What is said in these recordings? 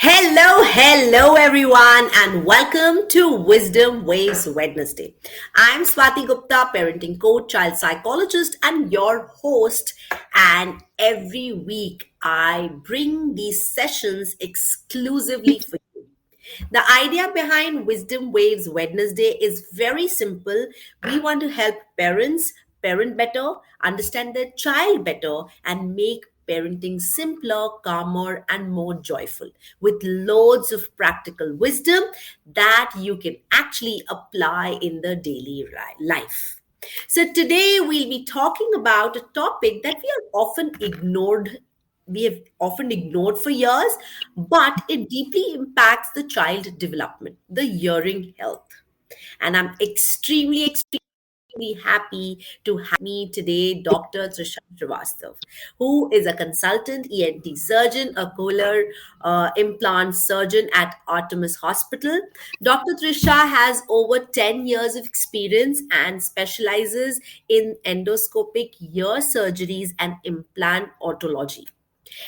Hello everyone, and welcome to Wisdom Waves Wednesday. I'm Swati Gupta, parenting coach, child psychologist, and your host. And every week, I bring these sessions exclusively for you. The idea behind Wisdom Waves Wednesday is very simple. We want to help parents parent better, understand their child better, and make parenting simpler, calmer, and more joyful with loads of practical wisdom that you can actually apply in the daily life. So, today we'll be talking about a topic that we have often ignored for years, but it deeply impacts the child development, the hearing health. And I'm extremely happy to have me today, Dr. Trisha Srivastav, who is a consultant ENT surgeon, a cochlear implant surgeon at Artemis Hospital. Dr. Trisha has over 10 years of experience and specializes in endoscopic ear surgeries and implant otology,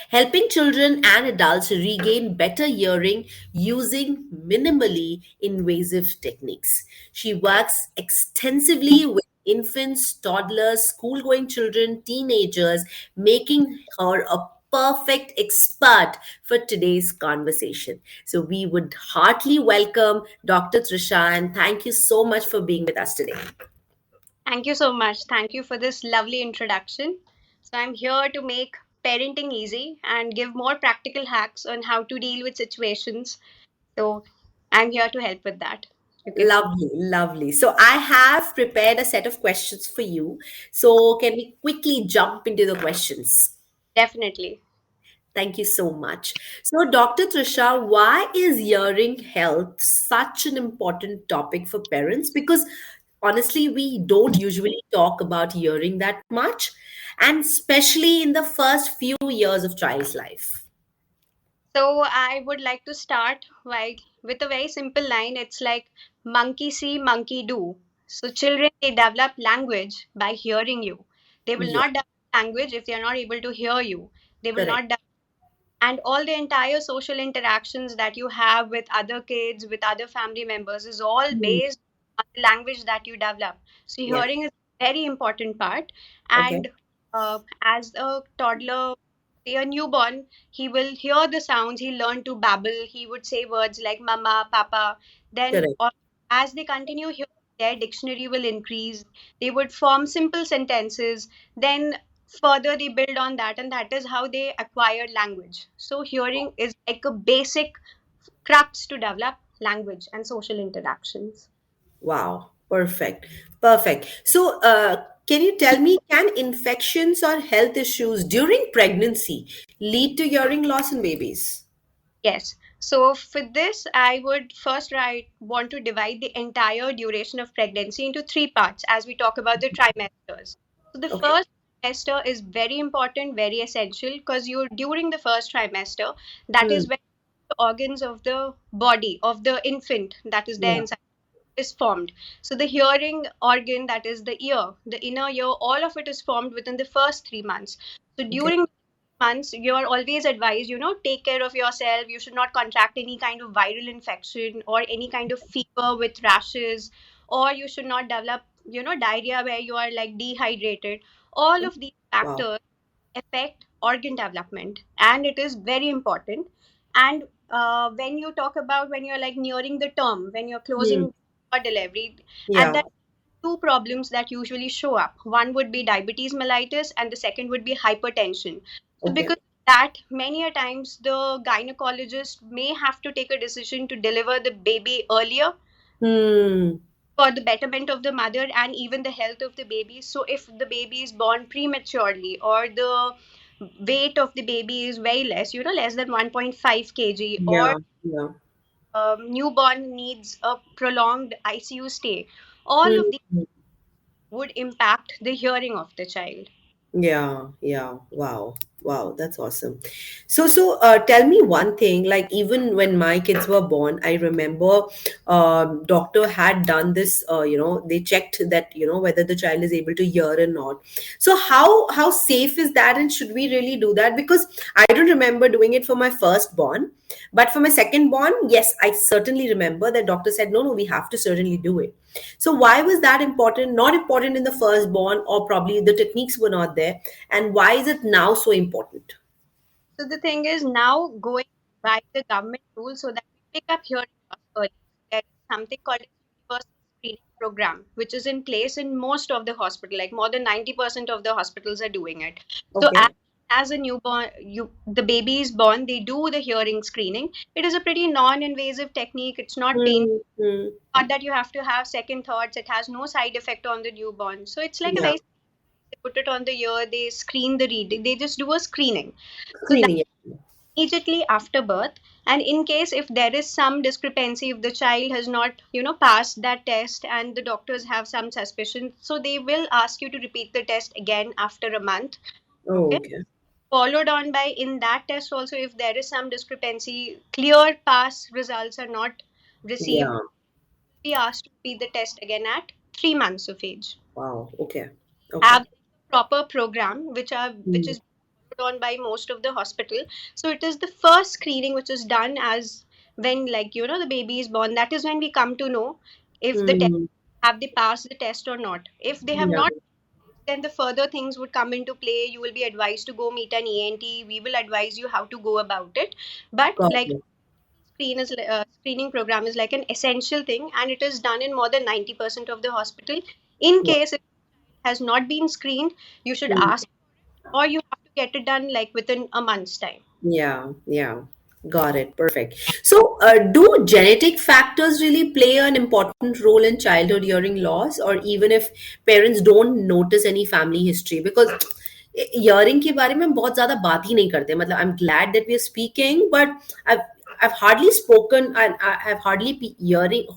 helping children and adults regain better hearing using minimally invasive techniques. She works extensively with infants, toddlers, school going children, teenagers, making her a perfect expert for today's conversation. So, we would heartily welcome Dr. Trisha, and thank you so much for being with us today. Thank you so much. Thank you for this lovely introduction. So, I'm here to make parenting easy and give more practical hacks on how to deal with situations. So, I'm here to help with that. You can say. Lovely, lovely. So I have prepared a set of questions for you. So can we quickly jump into the questions? Definitely. Thank you so much. So, Dr. Trisha, why is hearing health such an important topic for parents? Because honestly, we don't usually talk about hearing that much, and especially in the first few years of child's life. So, I would like to start with a very simple line. It's like monkey see, monkey do. So, children, they develop language by hearing you. They will Yeah, not develop language if they are not able to hear you. They will correct. not and all the entire social interactions that you have with other kids with other family members is all Hmm. based on the language that you develop. So Yeah. hearing is a very important part. Okay. And as a toddler, say a newborn, he will hear the sounds, he learn to babble, he would say words like mama, papa. Then Correct. as they continue hearing, their dictionary will increase, they would form simple sentences. Then further they build on that, and that is how they acquire language. So hearing is like a basic crux to develop language and social interactions. Wow, perfect. Perfect. So, can you tell me, can infections or health issues during pregnancy lead to hearing loss in babies? Yes. So for this, I would first want to divide the entire duration of pregnancy into three parts as we talk about the trimesters. So the Okay. first trimester is very important, very essential, because you during the first trimester, that Hmm. is when the organs of the body of the infant that is there Yeah. inside is formed. So the hearing organ, that is the ear, the inner ear, all of it is formed within the first 3 months. So Okay. during months, you are always advised, take care of yourself. You should not contract any kind of viral infection or any kind of fever with rashes, or you should not develop, diarrhea where you are like dehydrated. All of these Wow. factors affect organ development, and it is very important. And when you talk about when you're like nearing the term, when you're Hmm. closing for delivery, at Yeah. that two problems that usually show up. One would be diabetes mellitus, and the second would be hypertension. So, Okay. because that many a times the gynecologist may have to take a decision to deliver the baby earlier Hmm. for the betterment of the mother and even the health of the baby. So, if the baby is born prematurely or the weight of the baby is very less, less than 1.5 kg, or Yeah. Yeah. newborn needs a prolonged ICU stay, all of these Hmm. would impact the hearing of the child. Yeah. Yeah. Wow. Wow, that's awesome. Tell me one thing. Like, even when my kids were born, I remember doctor had done this. They checked that whether the child is able to hear or not. So how safe is that, and should we really do that? Because I don't remember doing it for my firstborn, but for my secondborn, yes, I certainly remember that doctor said no, no, we have to certainly do it. So why was that important? Not important in the firstborn, or probably the techniques were not there, and why is it now so important? So the thing is now going by the government rules so that we pick up hearing loss early. There is something called as universal screening program, which is in place in most of the hospital. Like more than 90% of the hospitals are doing it. So Okay. as a newborn, the baby is born, they do the hearing screening. It is a pretty non-invasive technique. It's not painful. Mm-hmm. Not that you have to have second thoughts. It has no side effect on the newborn. So it's like a Yeah. very they put it on the ear, they screen the reading, they just do a screening. So Screening. Yeah. immediately after birth, and in case if there is some discrepancy, if the child has not passed that test and the doctors have some suspicion, so they will ask you to repeat the test again after a month. Oh, Okay, okay. followed on by in that test also, if there is some discrepancy, clear pass results are not received, Yeah. be asked to repeat the test again at 3 months of age. Wow. Okay. Okay. Have a proper program which Mm. is on by most of the hospital. So it is the first screening which is done as when the baby is born. That is when we come to know if the test Mm. have they passed the test or not. If they have Yeah. not, then the further things would come into play. You will be advised to go meet an ENT. We will advise you how to go about it. But Got like it. screening program is like an essential thing, and it is done in more than 90% of the hospital. In Wow. case it has not been screened, you should Mm. ask, or you have to get it done like within a month's time. Yeah. Yeah. Got it. Perfect. So, do genetic factors really play an important role in childhood hearing loss, or even if parents don't notice any family history? Because hearing के बारे में हम बहुत ज़्यादा बात ही नहीं करते. मतलब I'm glad that we are speaking, but I've I've hardly spoken, and I've hardly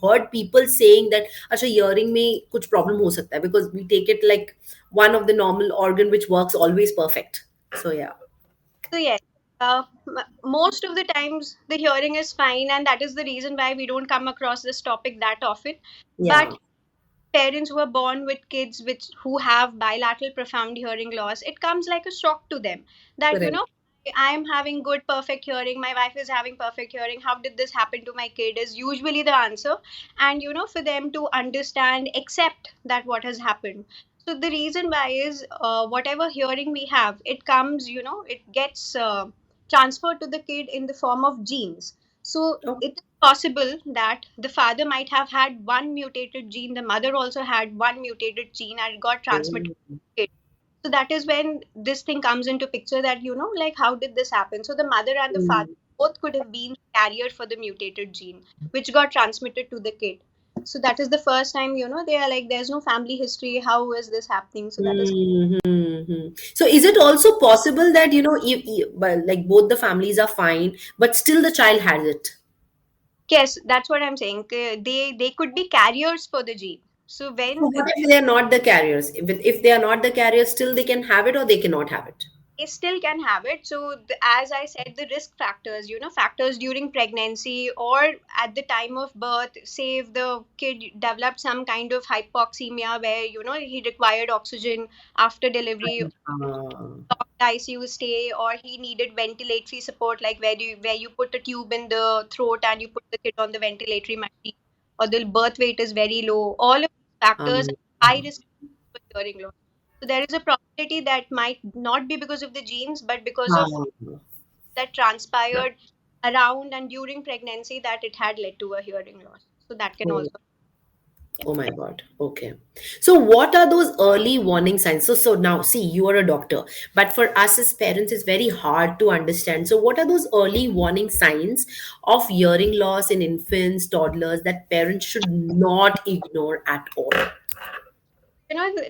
heard people saying that अच्छा hearing में कुछ problem हो सकता है, because we take it like one of the normal organ which works always perfect. So yeah. So yes, most of the times the hearing is fine, and that is the reason why we don't come across this topic that often. Yeah. But parents who are born with kids who have bilateral profound hearing loss, it comes like a shock to them that Correct. I am having good perfect hearing, my wife is having perfect hearing, how did this happen to my kid is usually the answer. And for them to understand, accept that what has happened. So the reason why is, whatever hearing we have, it comes, it gets transferred to the kid in the form of genes. So Okay. it is possible that the father might have had one mutated gene, the mother also had one mutated gene, and it got transmitted to the kid. So that is when this thing comes into picture, that like, how did this happen? So the mother and the father Mm. both could have been carrier for the mutated gene, which got transmitted to the kid. So that is the first time, they are like, there's no family history, how is this happening? So that is, Mhm. So is it also possible that well, like both the families are fine, but still the child has it? yes, that's what I'm saying. They could be carriers for the gene. So So when what if they are not the carriers? If they are not the carriers, still they can have it, or they cannot have it? they still can have it. So, as I said, the risk factors, factors during pregnancy or at the time of birth, say if the kid developed some kind of hypoxemia where, he required oxygen after delivery, Ah. ICU stay, or he needed ventilatory support, like where you put a tube in the throat and you put the kid on the ventilatory machine, or the birth weight is very low. All of these factors Um, are high risk for hearing loss. So there is a probability that might not be because of the genes, but because of ah. that transpired around and during pregnancy, that it had led to a hearing loss. So that can Oh. also, yeah. Oh my God. Okay. So what are those early warning signs? So now see, you are a doctor, but for us as parents, it's very hard to understand. So what are those early warning signs of hearing loss in infants, toddlers, that parents should not ignore at all?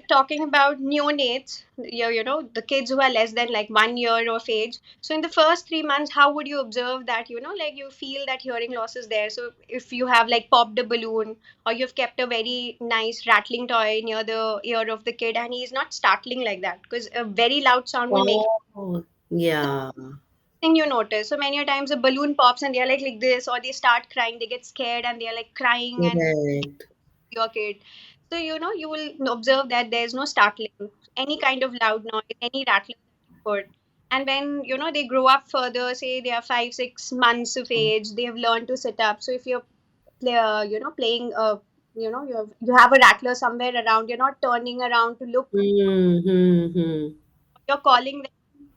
Talking about neonates, the kids who are less than like 1 year of age. So in the first 3 months, how would you observe that, like you feel that hearing loss is there? So if you have like popped a balloon, or you've kept a very nice rattling toy near the ear of the kid, and he's not startling like that, because a very loud sound will make Oh, Yeah. Thing you notice. So many a times a balloon pops and they're like this, or they start crying, they get scared and they're like crying and Correct. your kid. So you will observe that there's no startling, any kind of loud noise, any rattling that you put. And when they grow up further, say they are 5, 6 months of age, they have learned to sit up. So if you're playing you have a rattler somewhere around, you're not turning around to look, Mm-hmm. you're calling them,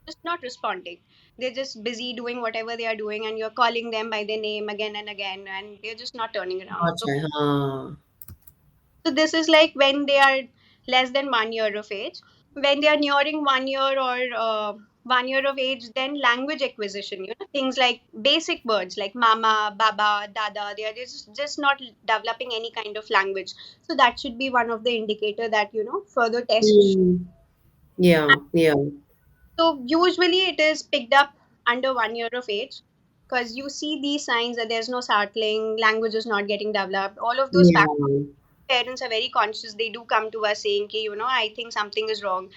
just not responding. They're just busy doing whatever they are doing, and you're calling them by their name again and again, and they're just not turning around. Gotcha. Huh. So this is like when they are less than 1 year of age. When they are nearing 1 year or 1 year of age, then language acquisition, things like basic words like mama, baba, dada, they are just not developing any kind of language. So that should be one of the indicator that, further tests. Mm. Yeah. Yeah. So usually it is picked up under 1 year of age, because you see these signs that there's no startling, language is not getting developed, all of those factors. Yeah. Parents are very conscious. They do come to us saying, "Ki, I think something is wrong."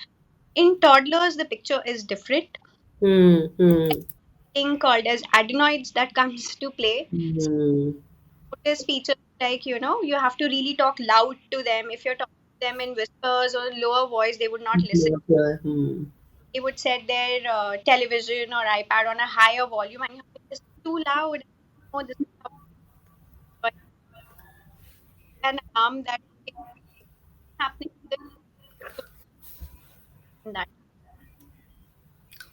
In toddlers, the picture is different. Mm-hmm. Thing called as adenoids that comes to play. So Mm-hmm. notice features like, you have to really talk loud to them. If you're talking to them in whispers or lower voice, they would not listen. Yeah. Hmm. They would set their television or iPad on a higher volume, and you're like, this is too loud. Oh, this is an alarm that is happening to them in that.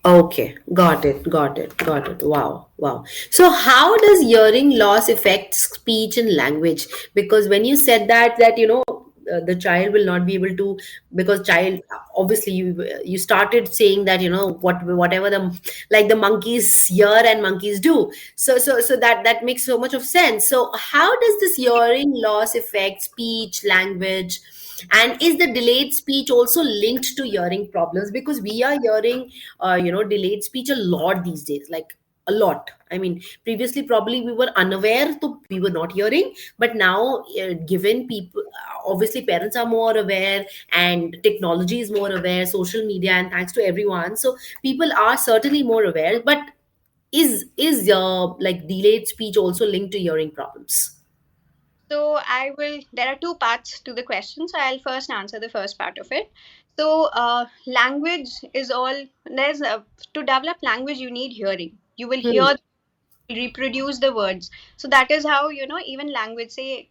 Okay, got it, got it, got it. Wow, wow. So, how does hearing loss affect speech and language? Because when you said that the child will not be able to, because child obviously you started saying that whatever the monkeys hear and monkeys do. So that makes so much of sense. So, how does this hearing loss affect speech, language? And is the delayed speech also linked to hearing problems? Because we are hearing delayed speech a lot these days, like a lot. I mean, previously probably we were unaware, so we were not hearing, but now given people, obviously parents are more aware and technology is more aware, social media, and thanks to everyone, so people are certainly more aware. But is like delayed speech also linked to hearing problems? So there are two parts to the question. So I'll first answer the first part of it. So language is to develop language, you need hearing. You will Hmm. hear, reproduce the words. So that is how, even language, say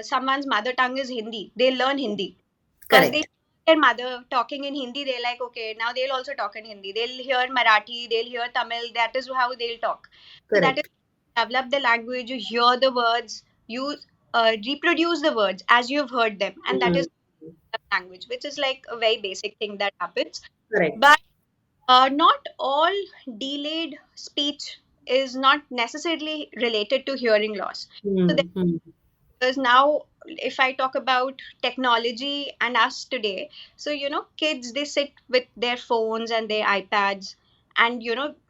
someone's mother tongue is Hindi, they learn Hindi. Because they Correct. hear their mother talking in Hindi, they're like, okay, now they'll also talk in Hindi. They'll hear Marathi, they'll hear Tamil, that is how they'll talk. So that is Correct. develop the language, you hear the words, you reproduce the words as you've heard them, and that Hmm. is language, which is like a very basic thing that happens. Correct. But not all delayed speech is not necessarily related to hearing loss. So Hmm. Hmm. there's now, if I talk about technology and us today, so kids, they sit with their phones and their iPads, and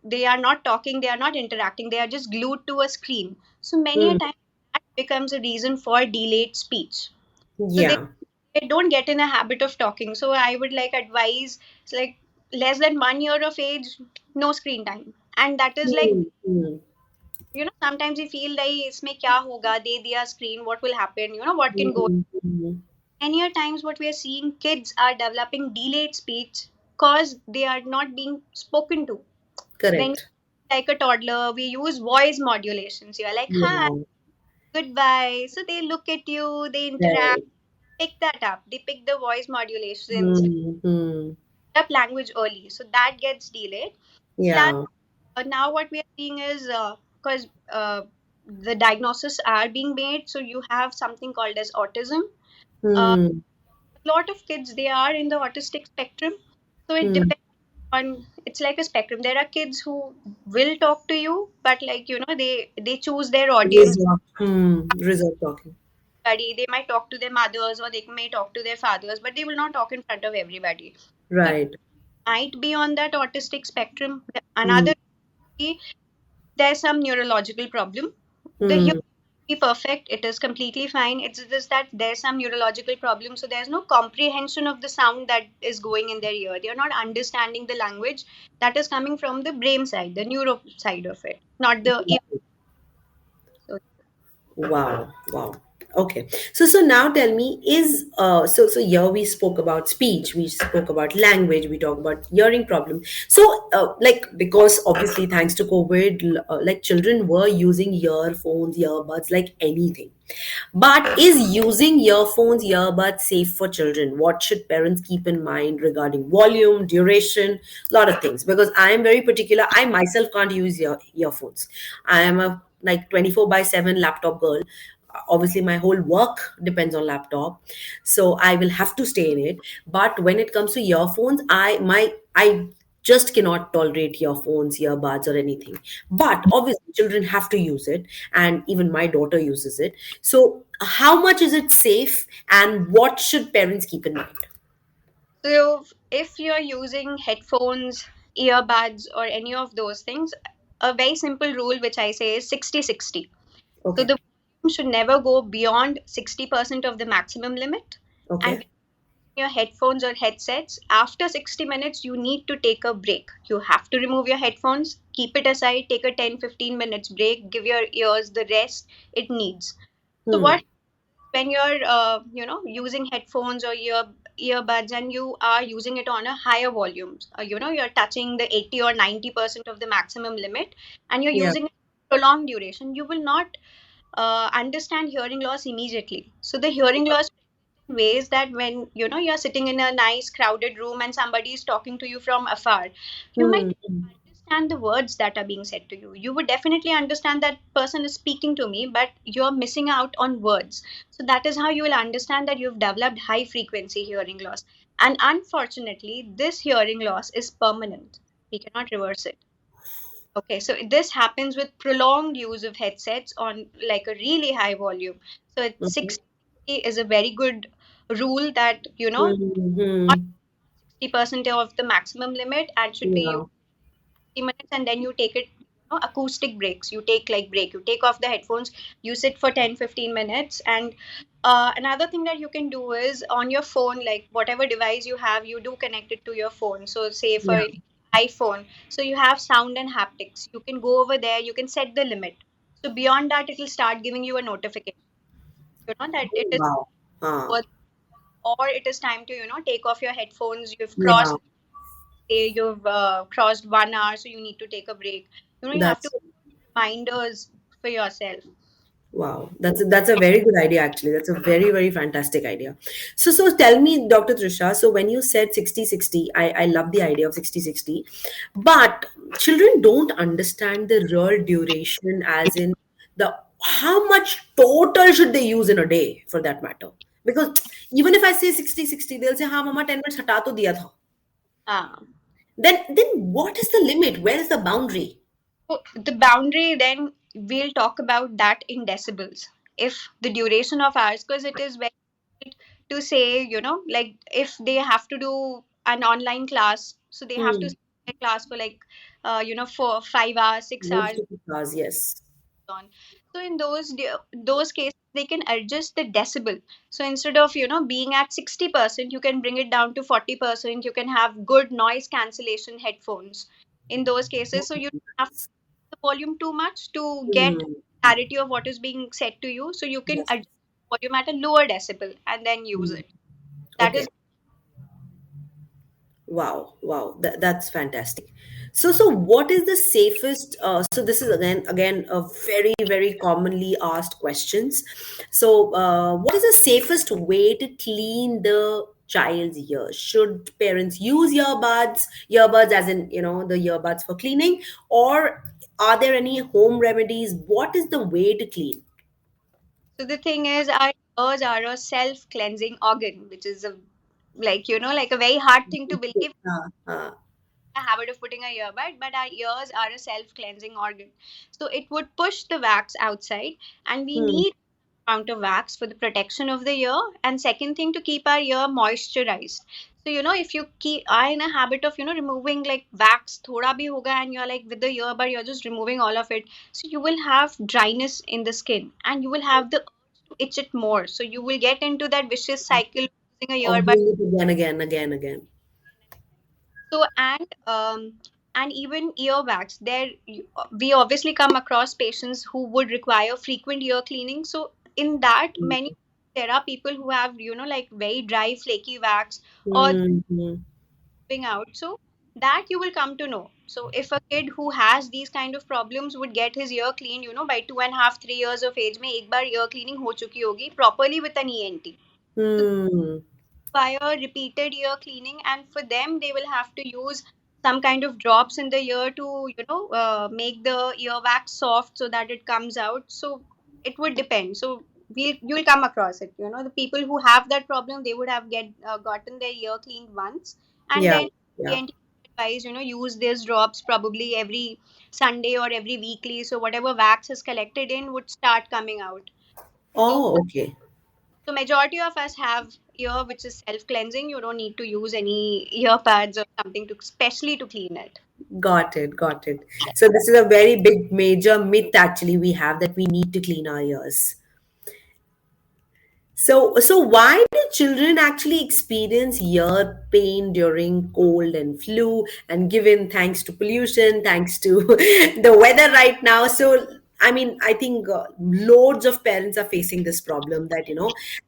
they are not talking, they are not interacting, they are just glued to a screen. So many a Hmm. time that becomes a reason for delayed speech. So Yeah. they don't get in a habit of talking. So I would like advise, it's like less than 1 year of age, no screen time. And that is like, Hmm. Hmm. sometimes you feel like isme kya hoga, de diya screen, what will happen, what can go. Hmm. Hmm. Many a times what we are seeing, kids are developing delayed speech because they are not being spoken to. When Correct. like a toddler, we use voice modulations. You're like, hi, Yeah. goodbye. So they look at you, they interact, Right. pick that up. They pick the voice modulations, Hmm. Hmm. up language early. So that gets delayed. Plus, Yeah. now what we are seeing is, because the diagnosis are being made, so you have something called as autism. Uh, Hmm. a lot of kids, they are in the autistic spectrum. So it Hmm. depends on, it's like a spectrum. There are kids who will talk to you, but like they choose their audience. Reserve. Reserve talking. Buddy, they might talk to their mothers or they may talk to their fathers, but they will not talk in front of everybody. So Right. might be on that autistic spectrum. Hmm. Another, there's some neurological problem. The Hmm. be perfect. It is completely fine. It's just that there's some neurological problem. So there's no comprehension of the sound that is going in their ear. They're not understanding the language that is coming from the brain side, the neuro side of it, not the ear. So Wow, wow. Okay. So now tell me, is so here we spoke about speech, we spoke about language, we talk about hearing problem. So like, because obviously thanks to COVID, like children were using earphones, earbuds like anything. But is using earphones, earbuds safe for children? What should parents keep in mind regarding volume, duration, a lot of things? Because I am very particular. I myself can't use earphones. I am a like 24 by 7 laptop girl. Obviously my whole work depends on laptop, so I will have to stay in it. But when it comes to earphones, I just cannot tolerate earphones, earbuds, or anything. But obviously children have to use it, and even my daughter uses it. So how much is it safe, and what should parents keep in mind? So if you're using headphones, earbuds, or any of those things, a very simple rule which I say is 60-60. So Okay. the volume should never go beyond 60% of the maximum limit. And Okay. your headphones or headsets, after 60 minutes, you need to take a break. You have to remove your headphones, keep it aside, take a 10-15 minutes break, give your ears the rest it needs. So Hmm. what when you're using headphones or earbuds and you are using it on a higher volume, you're touching the 80 or 90% of the maximum limit, and you're Yeah. using it for prolonged duration, you will not understand hearing loss immediately. So the hearing loss ways that when you're sitting in a nice crowded room and somebody is talking to you from afar, you might Hmm. understand the words that are being said to you. You would definitely understand that person is speaking to me, but you're missing out on words. So that is how you will understand that you've developed high frequency hearing loss. And unfortunately, this hearing loss is permanent. We cannot reverse it. Okay, so this happens with prolonged use of headsets on like a really high volume. So it's Okay. 60 is a very good rule that not Hmm. 60% of the maximum limit and should be Yeah. used 60 minutes, and then you take it, acoustic breaks. You take like break. You take off the headphones, you sit for 10-15 minutes. And another thing that you can do is on your phone, like whatever device you have, you do connect it to your phone. So say for Yeah. iPhone, so you have sound and haptics. You can go over there, you can set the limit. So beyond that, it will start giving you a notification, that it Oh, is wow. Ah. worth, or it is time to, take off your headphones. You've Yeah. crossed, say you've crossed 1 hour, so you need to take a break. You have to That's reminders for yourself. wow. That's a very good idea actually. That's a very, very fantastic idea. So tell me, Dr. Trisha, so when you said 60-60, I love the idea of 60-60, but children don't understand the real duration, as in the how much total should they use in a day for that matter. Because even if I say 60-60, they'll say, "Ha, mama, 10 minutes hata to diya tha." Uh, Then what is the limit? Where is the boundary? so the boundary, then we'll talk about that in decibels. If the duration of hours, because it is very good to say, like if they have to do an online class, so they have to Hmm. sit in a class for like, for 5 hours, 6 hours. Most of the cars, yes. On. So in those cases, they can adjust the decibel. So instead of being at 60%, you can bring it down to 40%. You can have good noise cancellation headphones in those cases. So you don't have the volume too much to get Hmm. clarity of what is being said to you. So you can Yes. adjust volume at a lower decibel and then use Hmm. it. That Okay. is Wow. Wow. That's fantastic. So what is the safest? So this is again a very, very commonly asked questions. So what is the safest way to clean the child's ears? Should parents use earbuds as in the earbuds for cleaning, or are there any home remedies? What is the way to clean? so the thing is, our ears are a self-cleansing organ, which is like a very hard thing to believe. Uh, A habit of putting a earbud, but our ears are a self-cleansing organ. So it would push the wax outside, and we hmm. need amount of wax for the protection of the ear, and second thing, to keep our ear moisturized. So if you keep are in a habit of removing like wax thoda bhi hoga, and you're like with the earbud you're just removing all of it, so you will have dryness in the skin and you will have the urge to itch it more, so you will get into that vicious cycle of using a Of earbud. doing it again, again, again, again. So and even earwax. We obviously come across patients who would require frequent ear cleaning. So in that, many there are people who have like very dry, flaky wax or Mm-hmm. moving out. So that you will come to know. So if a kid who has these kind of problems would get his ear cleaned, by 2.5, 3 years of age, में एक बार ear cleaning हो चुकी होगी properly with an ENT. Hmm. Require repeated ear cleaning, and for them they will have to use some kind of drops in the ear to make the earwax soft so that it comes out. So it would depend. So you'll come across it. The people who have that problem, they would have gotten their ear cleaned once, and Yeah, then yeah. ENT advise use these drops probably every Sunday or every weekly, so whatever wax is collected in would start coming out. So Oh, okay. majority of us have ear which is self-cleansing. You don't need to use any ear pads or something to especially to clean it. Got it, got it. So this is a very big major myth actually we have, that we need to clean our ears. So why do children actually experience ear pain during cold and flu? And given thanks to pollution, thanks to the weather right now, so I mean, I think loads of parents are facing this problem that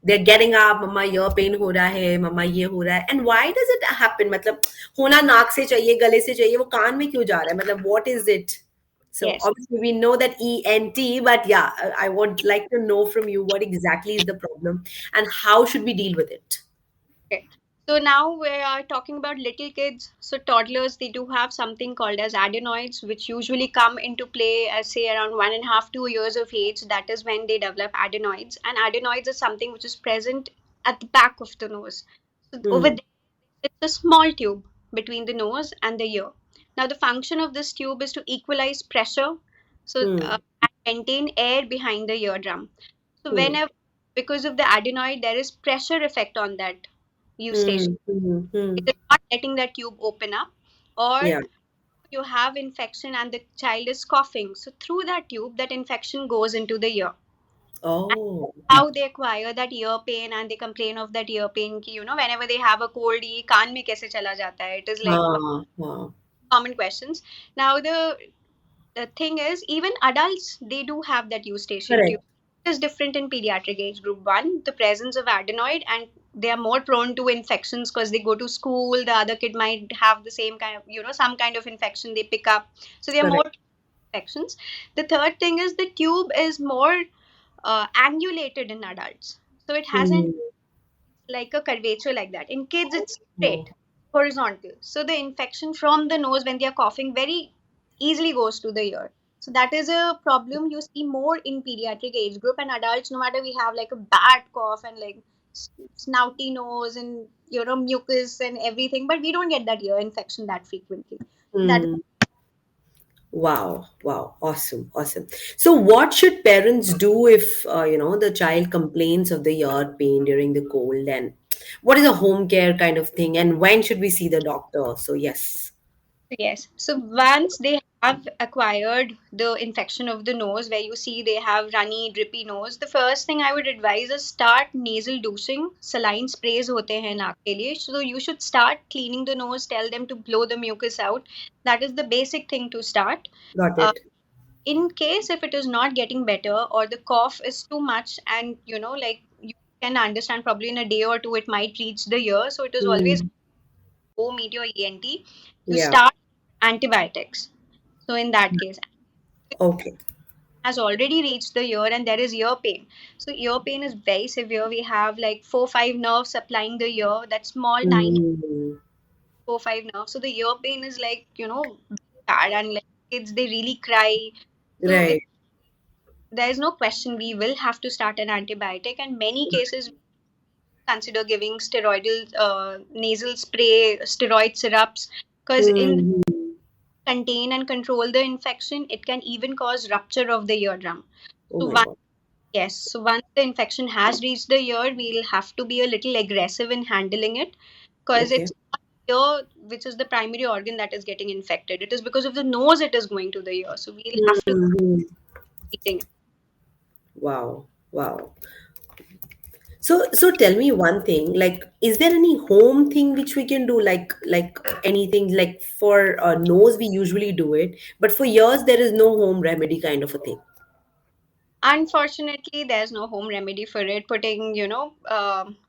they're getting up, mama ear pain ho raha hai, mama ye ho raha hai, and why does it happen? मतलब होना नाक से चाहिए, गले से चाहिए, वो कान में क्यों जा रहा है? मतलब what is it? So Yes. obviously we know that ENT, but yeah, I would like to know from you what exactly is the problem and how should we deal with it? Okay. So now we are talking about little kids. So toddlers, they do have something called as adenoids, which usually come into play as say around 1.5, 2 years of age. That is when they develop adenoids. And adenoids is something which is present at the back of the nose. So over Hmm. there, it's a small tube between the nose and the ear. Now the function of this tube is to equalize pressure, so Hmm. and maintain air behind the eardrum. So Hmm. whenever, because of the adenoid, there is pressure effect on that eustachian. Hmm. Hmm. It Hmm. is not letting that tube open up, or Yeah. you have infection and the child is coughing. So through that tube, that infection goes into the ear. And Oh. how they acquire that ear pain, and they complain of that ear pain ki, whenever they have a cold, ये कान में कैसे चला जाता है? It is like one Ah. Ah. common questions. Now the thing is, even adults, they do have that eustachian tube. Correct. It is different in pediatric age group. One, the presence of adenoid, and they are more prone to infections because they go to school. The other kid might have the same kind of some kind of infection they pick up, so they are more Correct. infections. The third thing is the tube is more angulated in adults, so it has an Hmm. like a curvature like that. In kids, it's Oh. straight, horizontal. So the infection from the nose when they are coughing very easily goes to the ear. So that is a problem you see more in pediatric age group, and adults. No matter we have like a bad cough and like snouty nose and mucus and everything, but we don't get that ear infection that frequently. That is Hmm. Wow, wow, awesome, awesome. So, what should parents do if the child complains of the ear pain during the cold, and what is a home care kind of thing, and when should we see the doctor? So, yes. Yes. So once they have acquired the infection of the nose, where you see they have runny, drippy nose, the first thing I would advise is start nasal douching. Saline sprays होते हैं नाक के लिए. So you should start cleaning the nose. Tell them to blow the mucus out. That is the basic thing to start. Got Uh, it. in case if it is not getting better or the cough is too much, and like you can understand probably in a day or two it might reach the ear. So it is always Hmm. go meet your ENT. You Yeah. start antibiotics. So in that case, Okay. has already reached the ear and there is ear pain. So ear pain is very severe. We have like 4, 5 nerves supplying the ear. That small tiny Hmm. 4, 5 nerves. So the ear pain is like bad, and like kids they really cry. So it Right. there is no question we will have to start an antibiotic. And many cases consider giving steroidal nasal spray, steroid syrups, because in Hmm. contain and control the infection, it can even cause rupture of the eardrum. Oh So my one God. Yes, so once the infection has reached the ear, we'll have to be a little aggressive in handling it because Okay. it's not the ear which is the primary organ that is getting infected. It is because of the nose it is going to the ear. So we'll have to Mhm. keep treating it. Wow. Wow. So tell me one thing, like, is there any home thing which we can do, like anything, like for nose we usually do it, but for ears there is no home remedy kind of a thing. Unfortunately, there's no home remedy for it. Putting,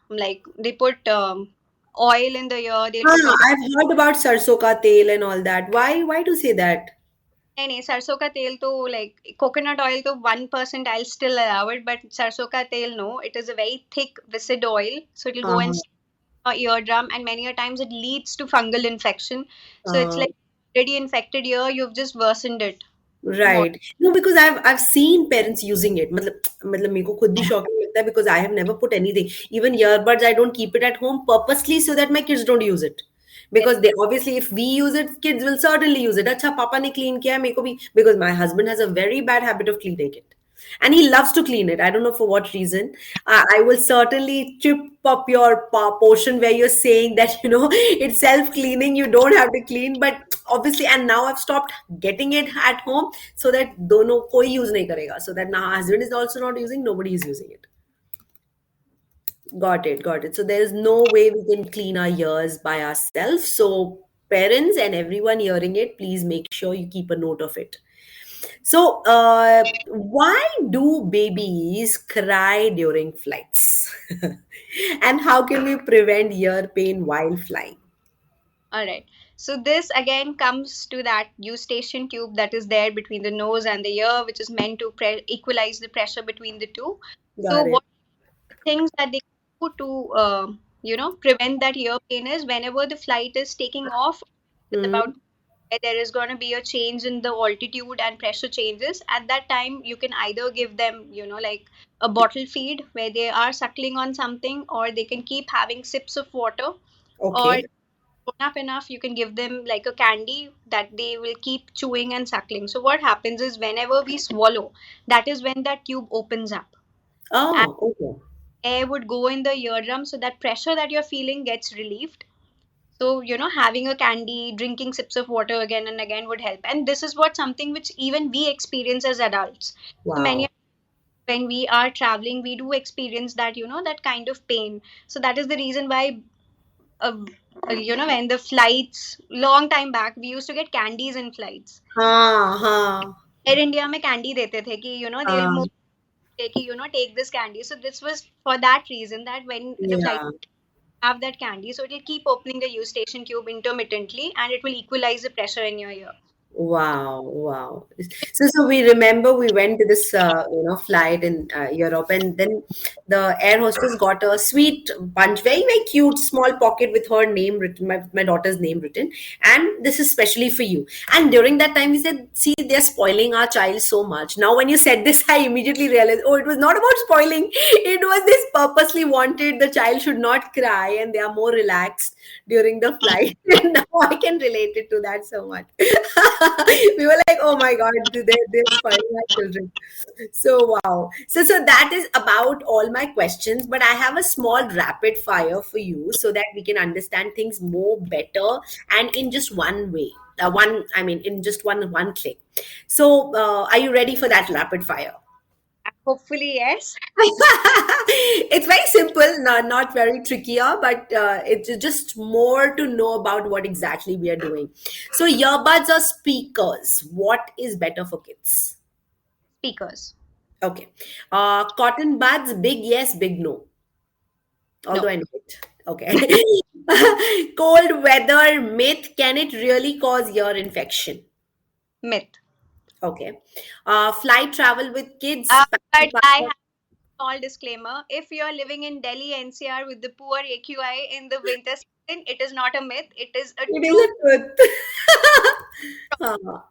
like they put oil in the ear, they'll put Ah, on. I've heard about sarson ka tel and all that. Why to say that? नहीं नहीं सरसों का तेल तो like coconut oil तो 1% I'll still allow it, but सरसों का तेल no, it is a very thick viscid oil, so it'll go and Uh-huh. stick to your eardrum, and many a times it leads to fungal infection. So it's Uh, like already infected ear, you've just worsened it more. right. No, because I've seen parents using it. मतलब मेरे को खुद भी shocking लगता है because I have never put anything. Even earbuds, I don't keep it at home purposely so that my kids don't use it. Yes, Because they obviously, if we use it, kids will certainly use it. अच्छा पापा ने clean किया है मेरे को भी, because my husband has a very bad habit of cleaning it. And he loves to clean it. I don't know for what reason. I will certainly chip up your portion where you're saying that, it's self cleaning. You don't have to clean. But obviously, and now I've stopped getting it at home so that dono koi use nahi karega. So that now husband is also not using, nobody is using it. Got it, got it. So there's no way we can clean our ears by ourselves. So parents and everyone hearing it, please make sure you keep a note of it. So, why do babies cry during flights? And how can we prevent ear pain while flying? all right. So this again comes to that eustachian tube that is there between the nose and the ear, which is meant to equalize the pressure between the two. So Got it. what things that they do to prevent that ear pain is whenever the flight is taking off, it's about Hmm. there is going to be a change in the altitude and pressure changes. At that time you can either give them like a bottle feed where they are suckling on something, or they can keep having sips of water, or Okay. enough you can give them like a candy that they will keep chewing and suckling. So what happens is whenever we swallow, that is when that tube opens up, and Oh, okay. air would go in the eardrum, so that pressure that you're feeling gets relieved. So having a candy, drinking sips of water again and again would help, and this is what something which even we experience as adults. So many Wow. when we are traveling, we do experience that that kind of pain. So that is the reason why uh, when the flights long time back, we used to get candies in flights. हाँ हाँ air India में candy देते थे कि they will हाँ take take this candy. So this was for that reason, that when the flight yeah. have that candy, so it will keep opening the eustachian tube intermittently, and it will equalize the pressure in your ear. Wow, wow. So we remember we went to this, flight in Europe, and then the air hostess got a sweet bunch, very, very cute, small pocket with her name written, my daughter's name written, and this is specially for you. And during that time, we said, see, they're spoiling our child so much. Now, when you said this, I immediately realized, oh, it was not about spoiling. It was this purposely wanted the child should not cry and they are more relaxed during the flight. Now I can relate it to that so much. We were like, oh my God, they're spoiling our children. So wow. So that is about all my questions, but I have a small rapid fire for you so that we can understand things more better and in just one way. I mean, in just one click. So, are you ready for that rapid fire? Hopefully, yes. It's very simple, not very trickier, but it's just more to know about what exactly we are doing. So, earbuds or speakers, what is better for kids? Speakers. Okay. Cotton buds, big yes, big no. Although No. I know it. Okay. Cold weather myth, can it really cause ear infection? Myth. Okay. Flight travel with kids, But I pacifier. have a small disclaimer. If you are living in Delhi NCR with the poor AQI in the winter season, it is not a myth. It is a It is true. a truth.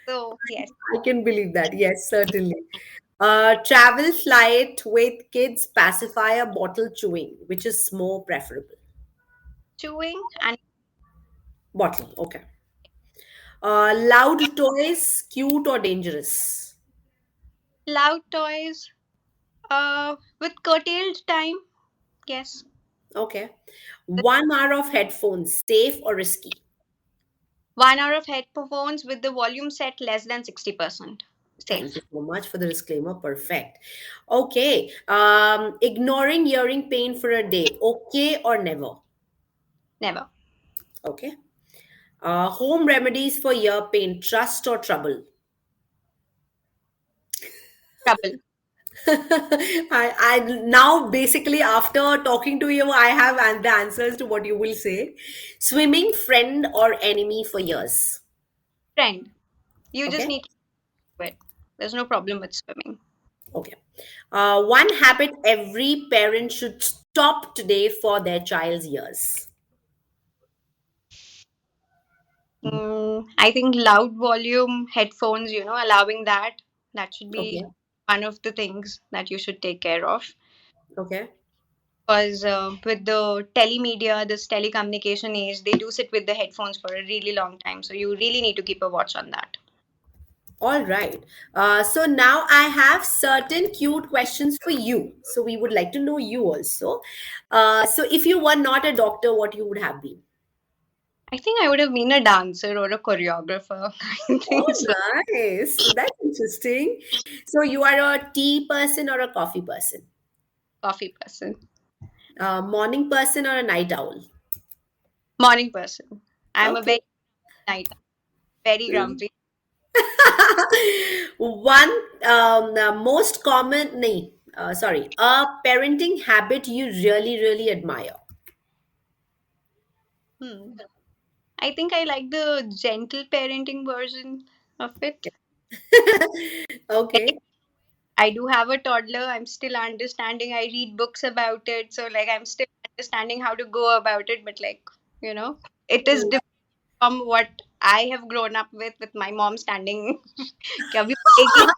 So yes, I can believe that. Yes, certainly. Travel flight with kids, pacifier, bottle chewing, which is more preferable. chewing and Bottle, okay. Loud toys, cute or dangerous? loud toys. With curtailed time, yes. Okay. 1 hour of headphones, safe or risky? 1 hour of headphones with the volume set less than 60%. Thank you Safe. so much for the disclaimer. Perfect. Okay. Ignoring hearing pain for a day, okay or never? Never. Okay. Home remedies for ear pain, trust or trouble? Trouble. I now basically after talking to you, I have the answers to what you will say. Swimming, friend or enemy for years. Friend. You just Okay. need to do it. There's no problem with swimming. Okay. One habit every parent should stop today for their child's ears. I think loud volume headphones, allowing that should be Okay. one of the things that you should take care of. Okay. Because with the telemedia, this telecommunication age, they do sit with the headphones for a really long time. So you really need to keep a watch on that. All right. So now I have certain cute questions for you. So we would like to know you also. So if you were not a doctor, what you would have been? I think I would have been a dancer or a choreographer. I Oh, think so. nice. That's interesting. So you are a tea person or a coffee person? Coffee person. Morning person or a night owl? Morning person. I'm a Okay. very night, very grumpy. One most common, sorry, a parenting habit you really, really admire. Hmm. I think I like the gentle parenting version of it. Okay. I do have a toddler. I'm still understanding. I read books about it. So, like, I'm still understanding how to go about it. But, like, it is different from what I have grown up with my mom standing. "Kabhi padegi?"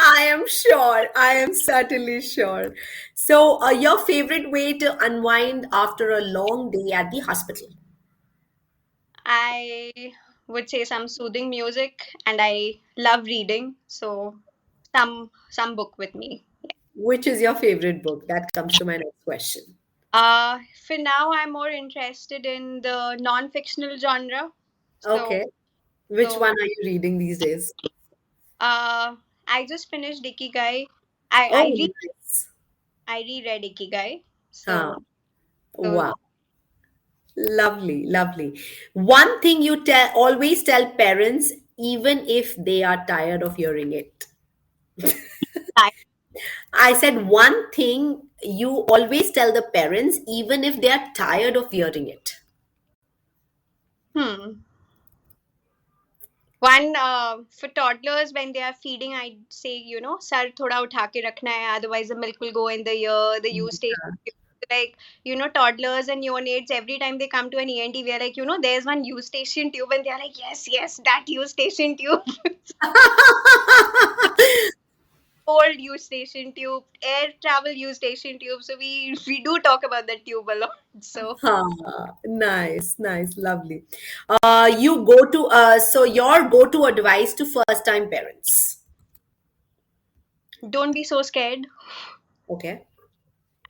I am sure. I am certainly sure. So, your favorite way to unwind after a long day at the hospital? I would say some soothing music, and I love reading. So, some book with me. Which is your favorite book? That comes to my next question. For now, I'm more interested in the non-fictional genre. So, Okay. Which so one are you reading these days? uh, I just finished Ikigai. Oh, I nice. I reread Ikigai. Huh. So Wow. Lovely, lovely. One thing you always tell parents, even if they are tired of hearing it. I, I said one thing you always tell the parents, even if they are tired of hearing it. hmm. One for toddlers when they are feeding, I'd say sar thoda utha ke rakhna hai, otherwise the milk will go in the ear. The use station, like toddlers and neonates. Every time they come to an ENT, we are like there's one use station tube, and they are like yes, yes, that use station tube. Old use station tube, air travel use station tube. So we do talk about that tube a lot. So Nice, nice, lovely. So your go-to advice to first-time parents. don't be so scared. Okay.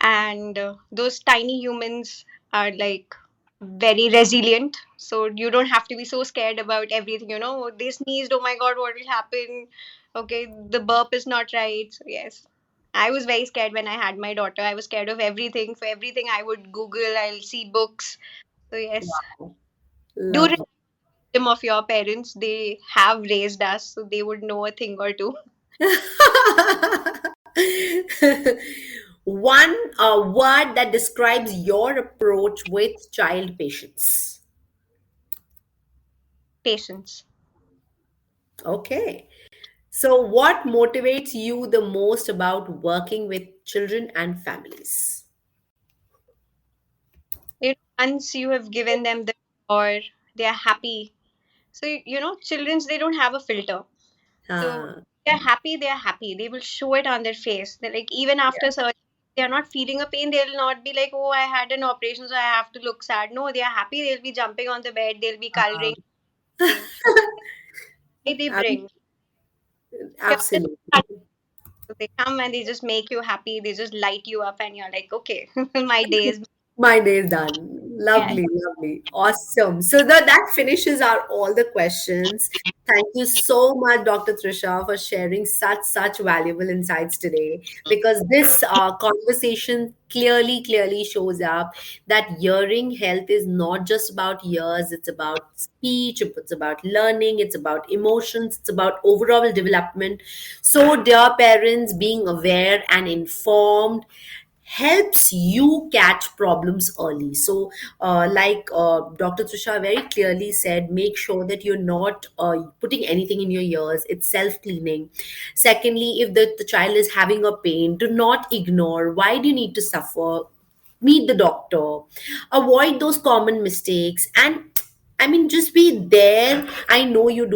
And those tiny humans are like very resilient, so you don't have to be so scared about everything. They sneezed, oh my god, what will happen? Okay, the burp is not right. So yes, I was very scared when I had my daughter. I was scared of everything. For everything I would google, I'll see books. So yes, Wow. do remind Lovely. them of your parents. They have raised us, so they would know a thing or two. One word that describes your approach with child patience. Patience. Okay. So, what motivates you the most about working with children and families? Once you have given them the or they are happy. So childrens, they don't have a filter. So Ah, they're happy, they're happy. They will show it on their face. They're like, even after surgery, they're not feeling a pain. They'll not be like, oh, I had an operation, so I have to look sad. No, they are happy. They'll be jumping on the bed. They'll be ah. coloring. They Ab- bring. Absolutely. So they come and they just make you happy. They just light you up, and you're like, okay, my day is. My day is done. Yeah. Lovely, lovely. Awesome. So that finishes our all the questions. Thank you so much, Dr. Trisha, for sharing such valuable insights today. Because this conversation clearly shows up that hearing health is not just about ears. It's about speech. It's about learning. It's about emotions. It's about overall development. So, dear parents, being aware and informed helps you catch problems early. So, Dr. Trisha very clearly said, make sure that you're not putting anything in your ears. It's self cleaning. Secondly, if the child is having a pain, do not ignore. Why do you need to suffer? Meet the doctor, avoid those common mistakes, and I mean, just be there. I know you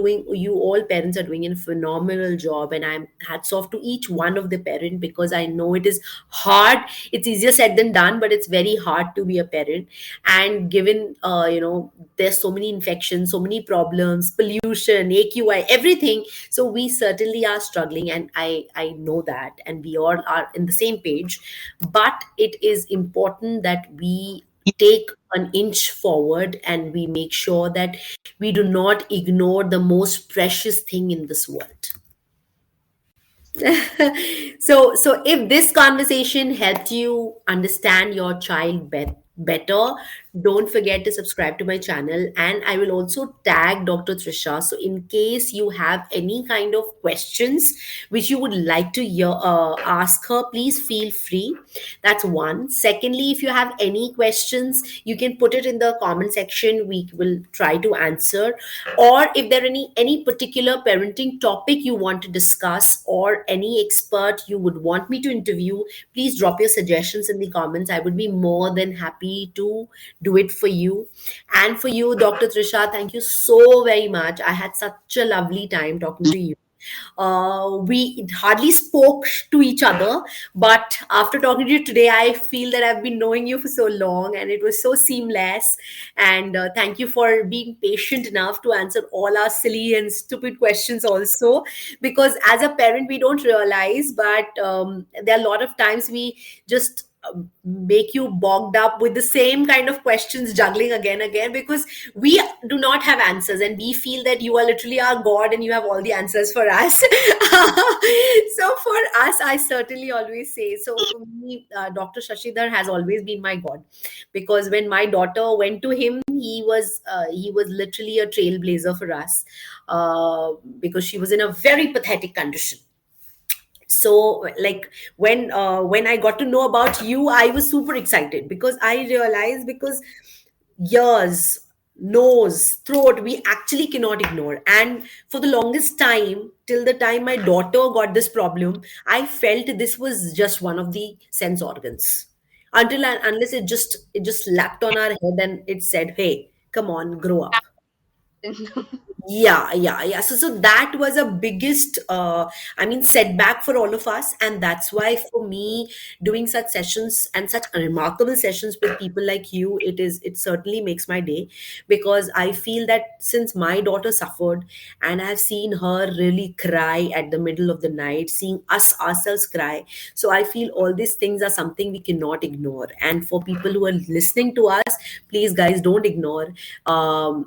all parents are doing a phenomenal job, and I'm hats off to each one of the parent because I know it is hard. It's easier said than done, but it's very hard to be a parent. And given, there's so many infections, so many problems, pollution, AQI, everything. So we certainly are struggling, and I know that, and we all are in the same page. But it is important that we take an inch forward and we make sure that we do not ignore the most precious thing in this world. So if this conversation helped you understand your child better, don't forget to subscribe to my channel, and I will also tag Dr. Trisha. So in case you have any kind of questions which you would like to ask her, please feel free. That's one. Secondly, if you have any questions, you can put it in the comment section. We will try to answer. Or if there are any particular parenting topic you want to discuss, or any expert you would want me to interview, please drop your suggestions in the comments. I would be more than happy to do it for you. And for you, Dr. Trisha, thank you so very much. I had such a lovely time talking to you. We hardly spoke to each other, but after talking to you today, I feel that I've been knowing you for so long, and it was so seamless. And thank you for being patient enough to answer all our silly and stupid questions, also. Because as a parent, we don't realize, but there are a lot of times we just make you bogged up with the same kind of questions, juggling again because we do not have answers, and we feel that you are literally our god and you have all the answers for us. So for us, I certainly always say, so for me, Dr. Shashidhar has always been my god, because when my daughter went to him, he was literally a trailblazer for us, because she was in a very pathetic condition. So like when I got to know about you, I was super excited because I realized, because ears, nose, throat, we actually cannot ignore. And for the longest time, till the time my daughter got this problem, I felt this was just one of the sense organs, until and unless it just slapped on our head and it said, hey, come on, grow up. Yeah. So that was a biggest, I mean, setback for all of us. And that's why for me, doing such sessions and such remarkable sessions with people like you, it certainly makes my day. Because I feel that since my daughter suffered, and I've seen her really cry at the middle of the night, seeing us ourselves cry. So I feel all these things are something we cannot ignore. And for people who are listening to us, please guys, don't ignore,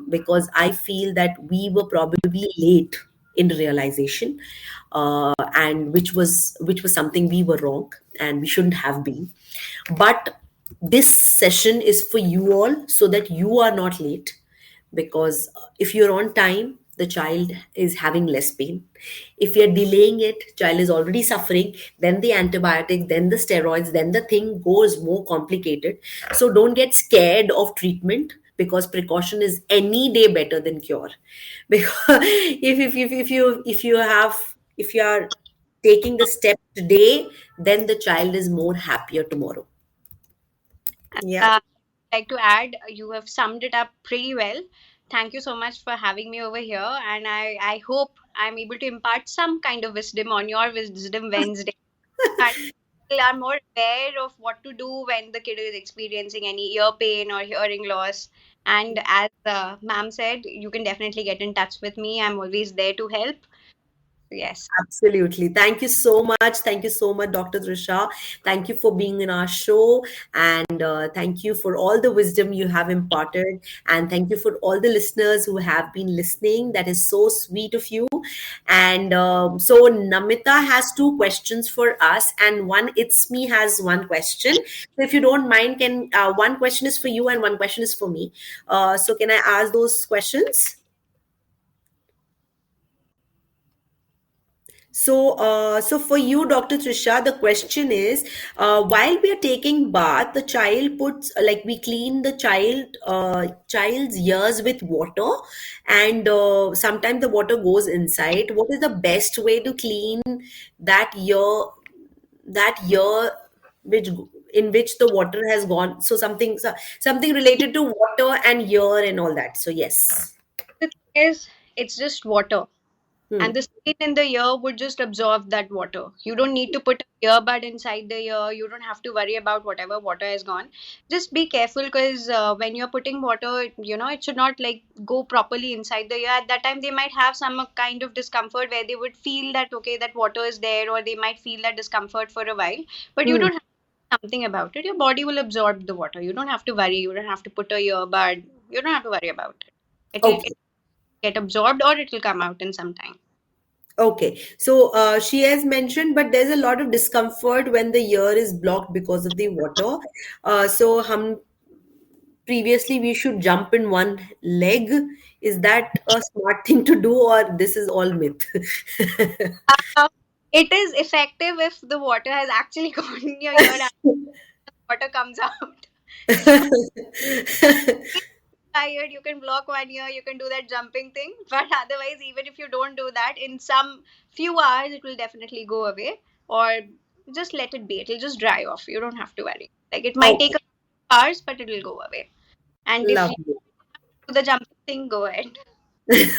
because I feel that we were probably late in realization, and which was something we were wrong and we shouldn't have been. But this session is for you all, so that you are not late. Because if you're on time, the child is having less pain. If you're delaying it, child is already suffering, then the antibiotic, then the steroids, then the thing goes more complicated. So don't get scared of treatment, because precaution is any day better than cure. Because if you are taking the step today, then the child is more happier tomorrow. Yeah. Like to add, you have summed it up pretty well. Thank you so much for having me over here, and I hope I'm able to impart some kind of wisdom on your Wisdom Wednesday. That people are more aware of what to do when the kid is experiencing any ear pain or hearing loss. And as ma'am said, you can definitely get in touch with me. I'm always there to help. Yes. Absolutely. Thank you so much. Thank you so much, Dr. Trisha. Thank you for being in our show. And thank you for all the wisdom you have imparted. And thank you for all the listeners who have been listening. That is so sweet of you. And so Namita has two questions for us, and one It's Me has one question. So if you don't mind, can one question is for you and one question is for me. So can I ask those questions? So for you, Dr. Trisha, the question is, while we are taking bath, the child puts like we clean the child's ears with water, and sometimes the water goes inside. What is the best way to clean that ear, that ear, which in which the water has gone? Something related to water and ear and all that. So yes. The thing is, it's just water. And Hmm. the skin in the ear would just absorb that water. You don't need to put an earbud inside the ear. You don't have to worry about whatever water has gone. Just be careful because when you're putting water, it should not like go properly inside the ear. At that time, they might have some kind of discomfort where they would feel that okay, that water is there, or they might feel that discomfort for a while. But you Hmm. don't have to do something about it. Your body will absorb the water. You don't have to worry. You don't have to put a earbud. You don't have to worry about it. It'll Okay. get absorbed or it will come out in some time. Okay, so she has mentioned, but there's a lot of discomfort when the ear is blocked because of the water. So, previously we should jump in one leg. Is that a smart thing to do, or this is all myth? Uh, it is effective if the water has actually gone in your ear and water comes out. So if you're tired, you can block one ear, you can do that jumping thing. But otherwise, even if you don't do that, in some few hours, it will definitely go away. Or just let it be. It'll just dry off. You don't have to worry. Like it might take Okay, a few hours, but it will go away. And if you lovely. do the jumping thing, go ahead. Because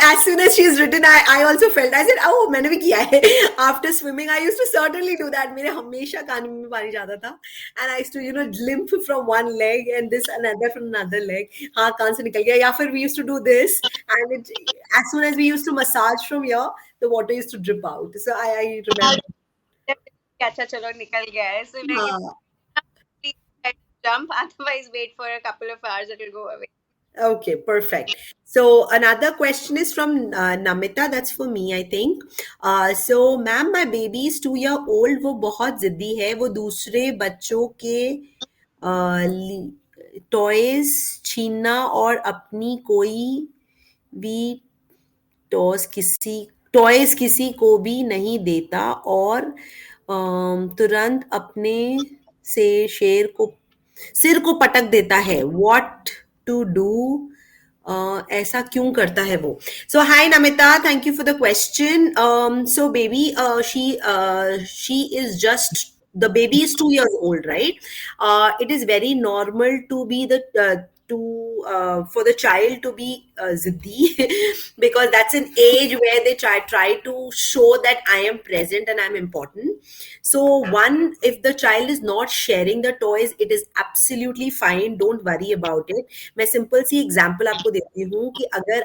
as soon as she's written, I also felt, I said, oh, मैंने भी किया है. After swimming, I used to certainly do that. मेरे हमेशा कान में पानी जाता था. And I used to, limp from one leg and this another from another leg. हाँ, कान से निकल गया. या फिर we used to do this. And as soon as we used to massage from here, the water used to drip out. So I remember. अच्छा चलो निकल गया है. So like if हाँ. please try to jump, otherwise wait for a couple of hours, it will go away. Okay, perfect. So another question is from Namita. That's for me, I think. So, ma'am, my baby is 2 year old. वो बहुत जिद्दी है. वो दूसरे बच्चों के toys छीनना और अपनी कोई भी टॉयज किसी को भी नहीं देता और तुरंत अपने से सिर को पटक देता है. What to do? ऐसा क्यों करता है वो? So hi Namita, thank you for the question. So baby, she is just the baby is 2 years old, right? It is very normal to be the to for the child to be ziddi because that's an age where they try to show that I am present and I'm important. So one, if the child is not sharing the toys, it is absolutely fine, don't worry about it. मैं simple सी example आपको देती हूँ कि अगर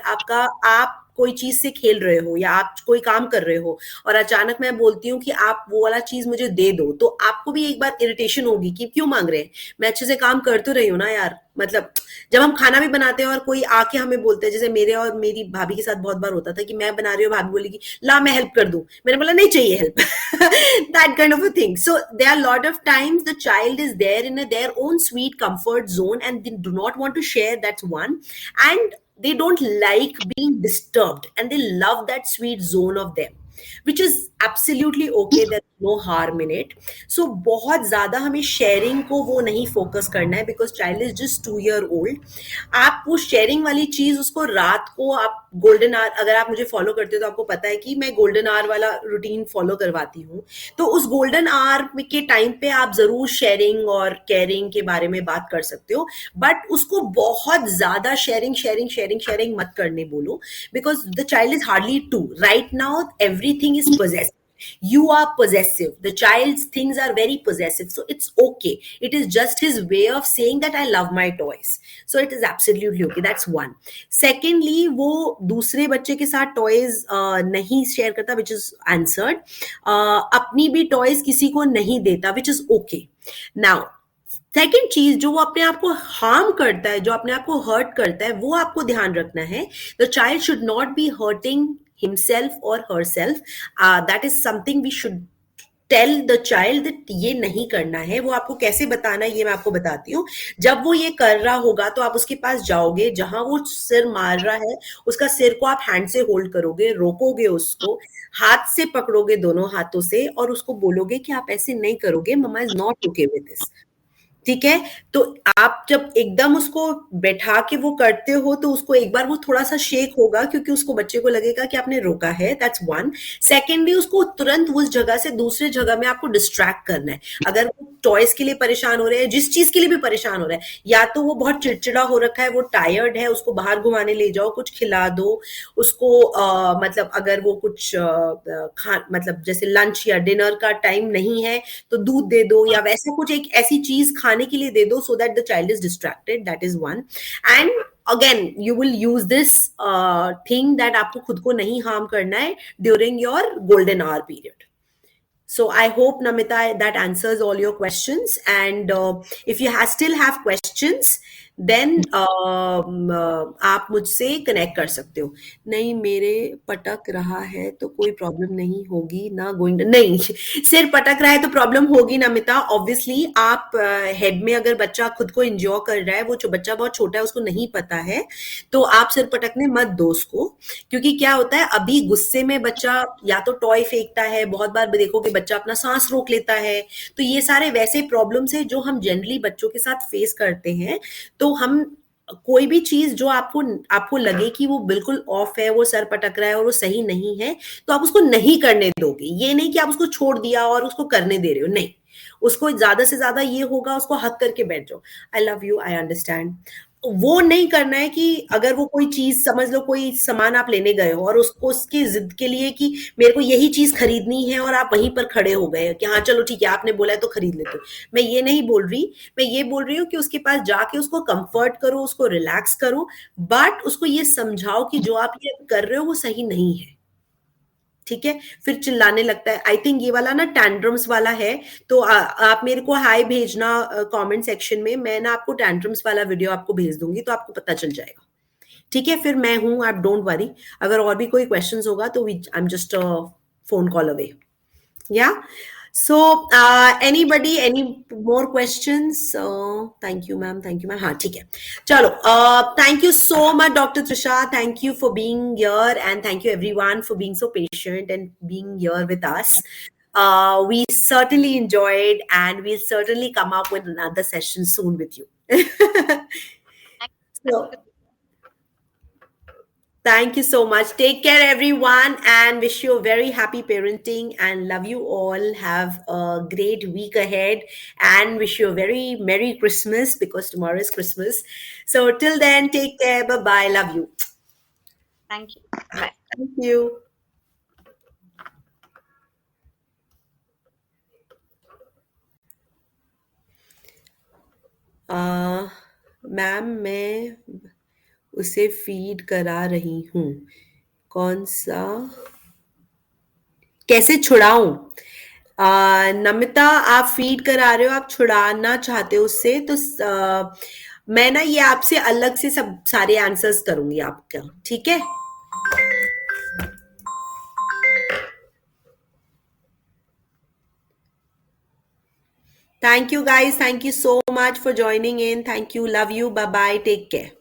आप कोई चीज से खेल रहे हो या आप कोई काम कर रहे हो और अचानक मैं बोलती हूँ कि आप वो वाला चीज मुझे दे दो, तो आपको भी एक बार इरिटेशन होगी कि क्यों मांग रहे हैं. मैं अच्छे से काम कर तो रही हूँ ना यार. मतलब जब हम खाना भी बनाते हैं और कोई आके हमें बोलते हैं, जैसे मेरे और मेरी भाभी के साथ बहुत बार होता था कि मैं बना रही हूँ, भाभी बोलेगी ला मैं हेल्प कर दूं. मैंने बोला नहीं चाहिए help. That kind of a thing. So there are lot of times the child is there in their own sweet comfort zone and they do not want to share. That's one. And they don't like being disturbed and they love that sweet zone of them, which is absolutely okay. There's no harm in it. So बहुत ज्यादा हमें sharing को वो नहीं focus करना है because child is just 2 year old. आप वो शेयरिंग वाली चीज उसको रात को आप गोल्डन आवर, अगर आप मुझे फॉलो करते हो तो आपको पता है कि मैं गोल्डन आवर वाला रूटीन फॉलो करवाती हूँ. तो उस गोल्डन आवर के टाइम पे आप जरूर शेयरिंग और केयरिंग के बारे में बात कर सकते हो, बट उसको बहुत ज्यादा शेयरिंग शेयरिंग शेयरिंग शेयरिंग मत करने बोलो because the child is hardly 2 right now. Everything is possessed. You are possessive. The child's things are very possessive, so it's okay. It is just his way of saying that I love my toys. So it is absolutely okay. That's one. Secondly, वो दूसरे बच्चे के साथ toys नहीं share करता, which is answered. अपनी भी toys किसी को नहीं देता, which is okay. Now second चीज, जो वो अपने आप को हार्म करता है, जो अपने आप को हर्ट करता है, वो आपको ध्यान रखना है. The child should not be hurting himself or herself. That is something we should tell the child that ये नहीं करना है. वो आपको कैसे बताना है ये मैं आपको बताती हूँ. जब वो ये कर रहा होगा तो आप उसके पास जाओगे, जहां वो सिर मार रहा है उसका सिर को आप हैंड से होल्ड करोगे, रोकोगे उसको, हाथ से पकड़ोगे दोनों हाथों से और उसको बोलोगे कि आप ऐसे नहीं करोगे, mumma is not okay with this. ठीक है. तो आप जब एकदम उसको बैठा के वो करते हो तो उसको एक बार वो थोड़ा सा शेक होगा, क्योंकि उसको बच्चे को लगेगा कि आपने रोका है. That's one. सेकेंडली, उसको तुरंत उस जगह से दूसरे जगह में आपको डिस्ट्रैक्ट करना है. अगर वो टॉयज के लिए परेशान हो रहे हैं, जिस चीज के लिए भी परेशान हो रहा है, या तो वो बहुत चिड़चिड़ा हो रखा है, वो टायर्ड है, उसको बाहर घुमाने ले जाओ, कुछ खिला दो उसको. मतलब अगर वो कुछ मतलब जैसे लंच या डिनर का टाइम नहीं है तो दूध दे दो, या वैसा कुछ एक ऐसी चीज खाने के लिए दे दो, so that the child is distracted. That is one. And again you will use this thing that आपको खुद को नहीं हार्म करना है during your golden hour period. So I hope, Namita, that answers all your questions. And if you still have questions, then आप मुझसे connect कर सकते हो. नहीं, मेरे पटक रहा है तो कोई प्रॉब्लम नहीं होगी ना. गोइंग नहीं, सिर पटक रहा है तो प्रॉब्लम होगी नमिता. ऑब्वियसली आप हेड में अगर बच्चा खुद को एंजॉय कर रहा है, वो जो बच्चा बहुत छोटा है उसको नहीं पता है, तो आप सिर पटकने मत दो उसको. क्योंकि क्या होता है, अभी गुस्से में बच्चा या तो टॉय फेंकता है, बहुत बार देखोगे बच्चा अपना सांस रोक लेता है. तो ये सारे वैसे प्रॉब्लम्स है जो हम जनरली बच्चों के साथ फेस करते हैं. तो हम कोई भी चीज जो आपको आपको लगे कि वो बिल्कुल ऑफ है, वो सर पटक रहा है और वो सही नहीं है, तो आप उसको नहीं करने दोगे. ये नहीं कि आप उसको छोड़ दिया और उसको करने दे रहे हो, नहीं. उसको ज्यादा से ज्यादा ये होगा, उसको हक करके बैठ जाओ, I love you, I understand. वो नहीं करना है कि अगर वो कोई चीज, समझ लो कोई सामान आप लेने गए हो और उसको उसकी जिद के लिए कि मेरे को यही चीज खरीदनी है, और आप वहीं पर खड़े हो गए कि हाँ चलो ठीक है आपने बोला है तो खरीद लेते हो. मैं ये नहीं बोल रही. मैं ये बोल रही हूँ कि उसके पास जाके उसको कंफर्ट करो, उसको रिलैक्स करो, बट उसको ये समझाओ कि जो आप ये कर रहे हो वो सही नहीं है. ठीक है. फिर चिल्लाने लगता है. आई थिंक ये वाला ना टैंट्रम्स वाला है. तो आप मेरे को हाय भेजना कमेंट सेक्शन में, मैं ना आपको टैंट्रम्स वाला वीडियो आपको भेज दूंगी तो आपको पता चल जाएगा. ठीक है. फिर मैं हूं, आप डोंट वरी. अगर और भी कोई क्वेश्चंस होगा तो I am just phone call away. या. So, anybody, any more questions? Thank you, ma'am. Thank you, ma'am. हाँ, ठीक है. चलो, thank you so much, Dr. Trisha. Thank you for being here, and thank you everyone for being so patient and being here with us. We certainly enjoyed, and we'll certainly come up with another session soon with you. So, thank you so much. Take care, everyone, and wish you a very happy parenting and love you all. Have a great week ahead and wish you a very Merry Christmas, because tomorrow is Christmas. So, till then, take care. Bye bye. Love you. Thank you. Bye. Thank you. Ma'am, मैं उसे feed करा रही हूँ, कौन सा, कैसे छुड़ाऊं? नमिता, आप feed करा रहे हो, आप छुड़ाना चाहते हो उससे, तो मैं ना ये आपसे अलग से सब सारे आंसर्स करूंगी आपका. ठीक है. Thank you guys. Thank you so much for joining in. Thank you. Love you. Bye bye. Take care.